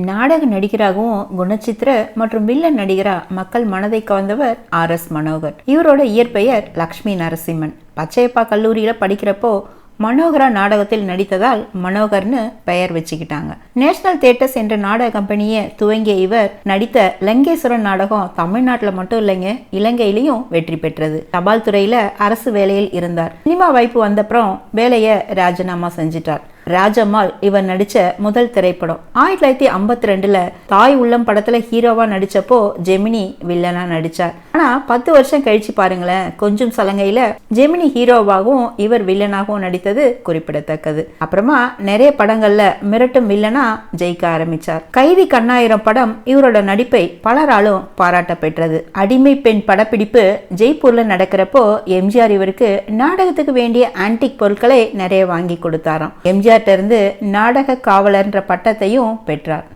நாடக நடிகராகவும் குணச்சித்திர மற்றும் வில்லன் நடிகரா மக்கள் மனதை கவர்ந்தவர் RS மனோகர். இவரோட இயற்பெயர் லக்ஷ்மி நரசிம்மன். பச்சையப்பா கல்லூரியில படிக்கிறப்போ மனோகரா நாடகத்தில் நடித்ததால் மனோகர்னு பெயர் வச்சுக்கிட்டாங்க. நேஷனல் தியேட்டர்ஸ் என்ற நாடக கம்பெனியை துவங்கிய இவர் நடித்த லங்கேஸ்வரன் நாடகம் தமிழ்நாட்டில் மட்டும் இல்லைங்க, இலங்கையிலையும் வெற்றி பெற்றது. தபால் துறையில அரசு வேலையில் இருந்தார். சினிமா வாய்ப்பு வந்தப்புறம் வேலையை ராஜினாமா செஞ்சிட்டார். ராஜம்மாள் இவர் நடிச்ச முதல் திரைப்படம் 1952 தாய் உள்ளம் படத்துல ஹீரோவா நடிச்சப்போ ஜெமினி வில்லனா நடிச்சார். ஆனா 10 வருஷம் கழிச்சு பாருங்களேன், கொஞ்சம் சலங்கையில ஜெமினி ஹீரோவாகவும் இவர் வில்லனாகவும் நடித்தது குறிப்பிடத்தக்கது. அப்புறமா நிறைய படங்கள்ல மிரட்டும் வில்லனா ஜெயிக்க ஆரம்பிச்சார். கைதி கண்ணாயிரம் படம் இவரோட நடிப்பை பலராலும் பாராட்ட பெற்றது. அடிமை பெண் படப்பிடிப்பு ஜெய்ப்பூர்ல நடக்கிறப்போ எம்ஜிஆர் இவருக்கு நாடகத்துக்கு வேண்டிய ஆன்டிக் பொருட்களை நிறைய வாங்கி கொடுத்தாராம். எம்ஜிஆர் இருந்து நாடக காவலர்ன்ற பட்டத்தையும் பெற்றார்.